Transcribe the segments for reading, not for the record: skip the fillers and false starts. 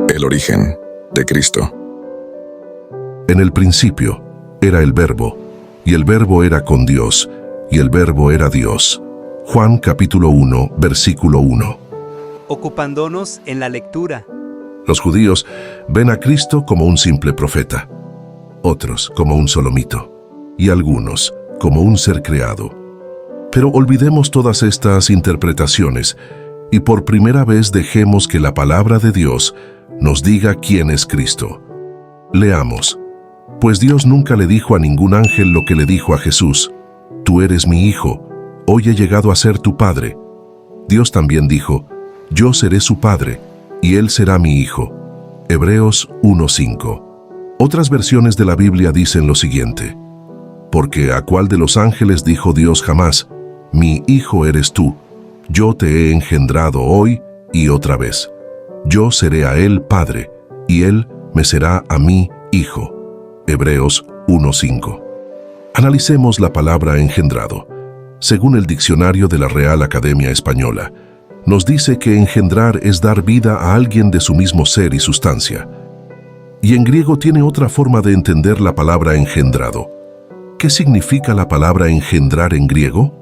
El origen de Cristo. En el principio era el Verbo, y el Verbo era con Dios, y el Verbo era Dios. Juan capítulo 1, versículo 1. Ocupándonos en la lectura. Los judíos ven a Cristo como un simple profeta, otros como un solo mito, y algunos como un ser creado. Pero olvidemos todas estas interpretaciones y por primera vez dejemos que la palabra de Dios nos diga quién es Cristo. Leamos. Pues Dios nunca le dijo a ningún ángel lo que le dijo a Jesús: Tú eres mi hijo, hoy he llegado a ser tu padre. Dios también dijo: Yo seré su padre, y él será mi hijo. Hebreos 1:5. Otras versiones de la Biblia dicen lo siguiente: Porque ¿a cuál de los ángeles dijo Dios jamás: Mi hijo eres tú, yo te he engendrado hoy y otra vez? Yo seré a él padre, y él me será a mí hijo. Hebreos 1:5. Analicemos la palabra engendrado. Según el diccionario de la Real Academia Española, nos dice que engendrar es dar vida a alguien de su mismo ser y sustancia. Y en griego tiene otra forma de entender la palabra engendrado. ¿Qué significa la palabra engendrar en griego?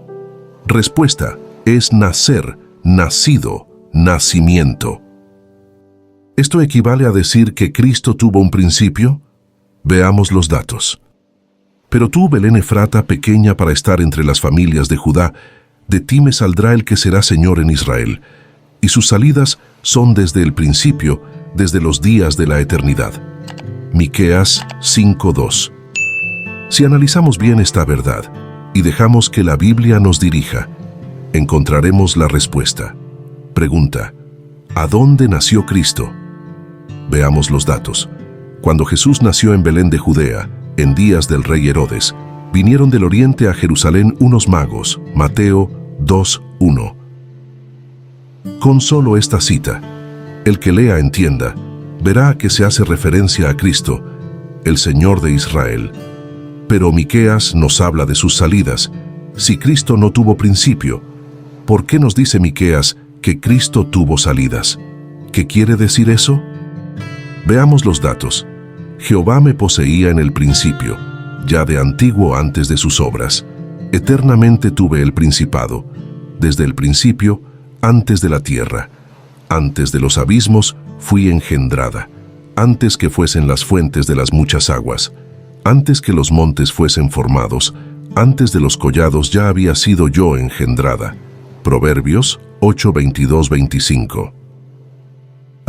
Respuesta: es nacer, nacido, nacimiento. ¿Esto equivale a decir que Cristo tuvo un principio? Veamos los datos. Pero tú, Belén Efrata, pequeña para estar entre las familias de Judá, de ti me saldrá el que será Señor en Israel, y sus salidas son desde el principio, desde los días de la eternidad. Miqueas 5:2. Si analizamos bien esta verdad y dejamos que la Biblia nos dirija, encontraremos la respuesta. Pregunta: ¿a dónde nació Cristo? Veamos los datos. Cuando Jesús nació en Belén de Judea, en días del rey Herodes, vinieron del oriente a Jerusalén unos magos. Mateo 2:1. Con solo esta cita, el que lea entienda, verá que se hace referencia a Cristo, el Señor de Israel. Pero Miqueas nos habla de sus salidas. Si Cristo no tuvo principio, ¿por qué nos dice Miqueas que Cristo tuvo salidas? ¿Qué quiere decir eso? Veamos los datos. Jehová me poseía en el principio, ya de antiguo antes de sus obras. Eternamente tuve el principado, desde el principio, antes de la tierra. Antes de los abismos fui engendrada, antes que fuesen las fuentes de las muchas aguas. Antes que los montes fuesen formados, antes de los collados ya había sido yo engendrada. Proverbios 8:22-25.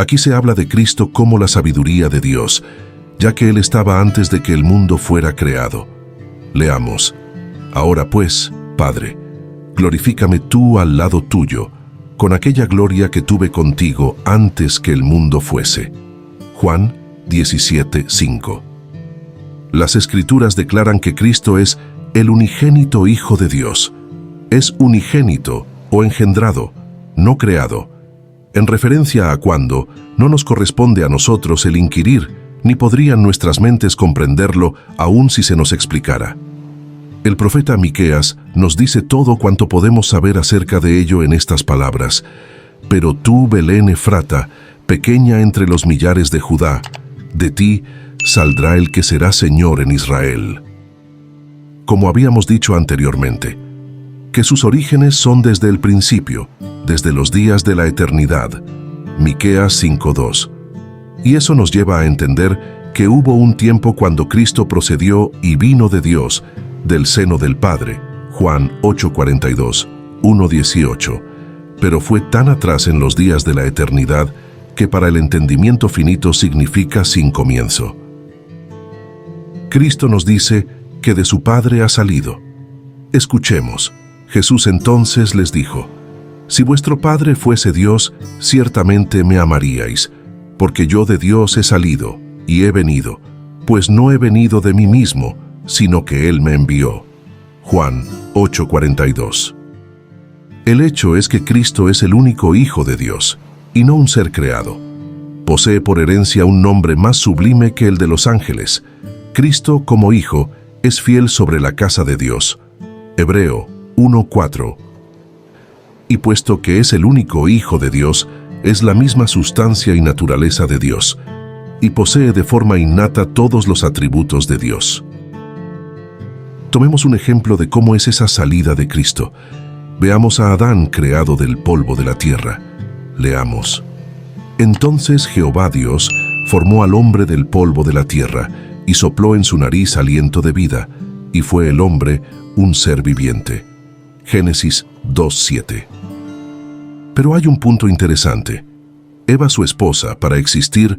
Aquí se habla de Cristo como la sabiduría de Dios, ya que Él estaba antes de que el mundo fuera creado. Leamos. Ahora pues, Padre, glorifícame tú al lado tuyo, con aquella gloria que tuve contigo antes que el mundo fuese. Juan 17:5. Las Escrituras declaran que Cristo es el unigénito Hijo de Dios. Es unigénito o engendrado, no creado, en referencia a cuando no nos corresponde a nosotros el inquirir, ni podrían nuestras mentes comprenderlo aun si se nos explicara. El profeta Miqueas nos dice todo cuanto podemos saber acerca de ello en estas palabras: Pero tú, Belén Efrata, pequeña entre los millares de Judá, de ti saldrá el que será Señor en Israel. Como habíamos dicho anteriormente, que sus orígenes son desde el principio, desde los días de la eternidad. Miqueas 5:2. Y eso nos lleva a entender que hubo un tiempo cuando Cristo procedió y vino de Dios, del seno del Padre. Juan 8:42, 1:18. Pero fue tan atrás en los días de la eternidad que para el entendimiento finito significa sin comienzo. Cristo nos dice que de su Padre ha salido. Escuchemos. Jesús entonces les dijo: Si vuestro Padre fuese Dios, ciertamente me amaríais, porque yo de Dios he salido y he venido, pues no he venido de mí mismo, sino que Él me envió. Juan 8:42. El hecho es que Cristo es el único Hijo de Dios, y no un ser creado. Posee por herencia un nombre más sublime que el de los ángeles. Cristo, como Hijo, es fiel sobre la casa de Dios. Hebreo 1:4. Y puesto que es el único Hijo de Dios, es la misma sustancia y naturaleza de Dios, y posee de forma innata todos los atributos de Dios. Tomemos un ejemplo de cómo es esa salida de Cristo. Veamos a Adán creado del polvo de la tierra. Leamos. Entonces Jehová Dios formó al hombre del polvo de la tierra, y sopló en su nariz aliento de vida, y fue el hombre un ser viviente. Génesis 2:7. Pero hay un punto interesante. Eva, su esposa, para existir,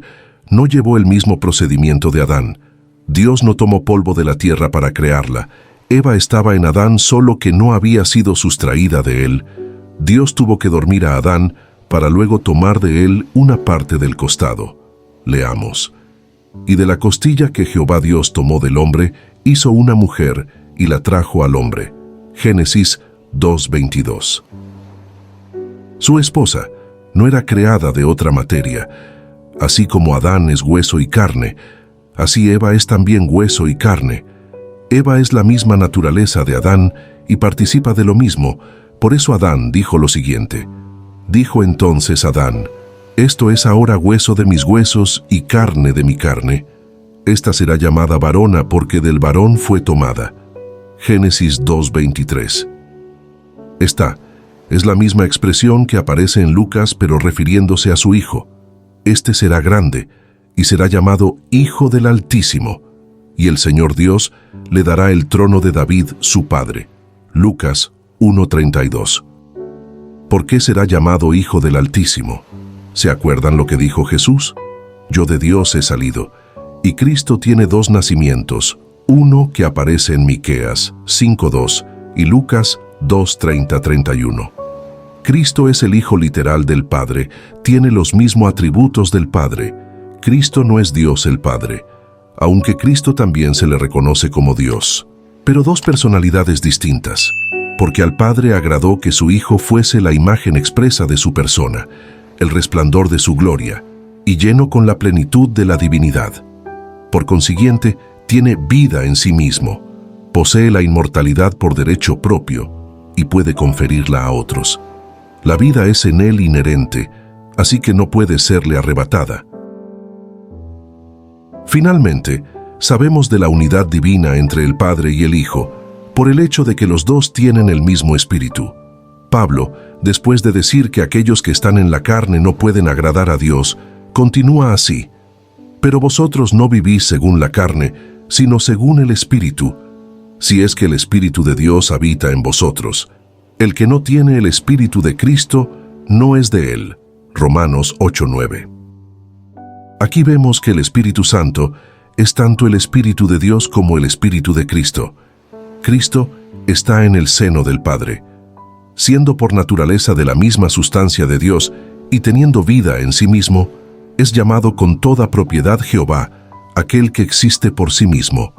no llevó el mismo procedimiento de Adán. Dios no tomó polvo de la tierra para crearla. Eva estaba en Adán, solo que no había sido sustraída de él. Dios tuvo que dormir a Adán para luego tomar de él una parte del costado. Leamos. Y de la costilla que Jehová Dios tomó del hombre, hizo una mujer y la trajo al hombre. Génesis 2:22. Su esposa no era creada de otra materia. Así como Adán es hueso y carne, así Eva es también hueso y carne. Eva es la misma naturaleza de Adán y participa de lo mismo. Por eso Adán dijo lo siguiente. Dijo entonces Adán, esto es ahora hueso de mis huesos y carne de mi carne. Esta será llamada varona porque del varón fue tomada. Génesis 2:23. Esta es la misma expresión que aparece en Lucas, pero refiriéndose a su hijo. Este será grande y será llamado Hijo del Altísimo, y el Señor Dios le dará el trono de David, su padre. Lucas 1:32. ¿Por qué será llamado Hijo del Altísimo? ¿Se acuerdan lo que dijo Jesús? Yo de Dios he salido. Y Cristo tiene dos nacimientos, uno que aparece en Miqueas 5:2 y Lucas 2:30-31. Cristo es el Hijo literal del Padre, tiene los mismos atributos del Padre. Cristo no es Dios el Padre, aunque Cristo también se le reconoce como Dios, pero dos personalidades distintas, porque al Padre agradó que su Hijo fuese la imagen expresa de su persona, el resplandor de su gloria, y lleno con la plenitud de la divinidad. Por consiguiente, tiene vida en sí mismo, posee la inmortalidad por derecho propio, y puede conferirla a otros. La vida es en él inherente, así que no puede serle arrebatada. Finalmente, sabemos de la unidad divina entre el Padre y el Hijo, por el hecho de que los dos tienen el mismo espíritu. Pablo, después de decir que aquellos que están en la carne no pueden agradar a Dios, continúa así. Pero vosotros no vivís según la carne, sino según el Espíritu, si es que el Espíritu de Dios habita en vosotros. El que no tiene el Espíritu de Cristo no es de él. Romanos 8:9. Aquí vemos que el Espíritu Santo es tanto el Espíritu de Dios como el Espíritu de Cristo. Cristo está en el seno del Padre. Siendo por naturaleza de la misma sustancia de Dios y teniendo vida en sí mismo, es llamado con toda propiedad Jehová, aquel que existe por sí mismo.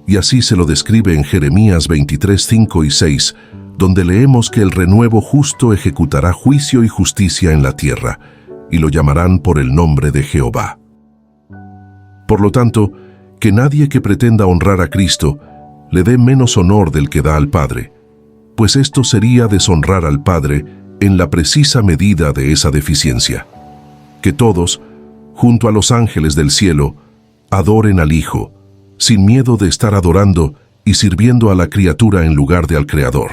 Y así se lo describe en Jeremías 23:5 y 6, donde leemos que el renuevo justo ejecutará juicio y justicia en la tierra, y lo llamarán por el nombre de Jehová. Por lo tanto, que nadie que pretenda honrar a Cristo le dé menos honor del que da al Padre, pues esto sería deshonrar al Padre en la precisa medida de esa deficiencia. Que todos, junto a los ángeles del cielo, adoren al Hijo, sin miedo de estar adorando y sirviendo a la criatura en lugar de al Creador.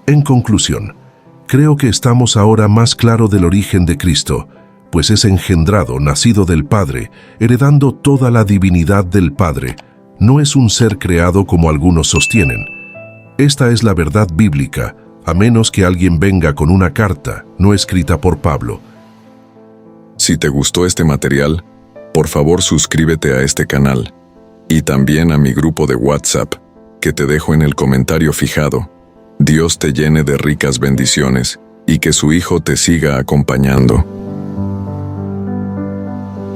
En conclusión, creo que estamos ahora más claro del origen de Cristo, pues es engendrado, nacido del Padre, heredando toda la divinidad del Padre. No es un ser creado como algunos sostienen. Esta es la verdad bíblica, a menos que alguien venga con una carta no escrita por Pablo. Si te gustó este material, por favor suscríbete a este canal y también a mi grupo de WhatsApp, que te dejo en el comentario fijado. Dios te llene de ricas bendiciones y que su Hijo te siga acompañando.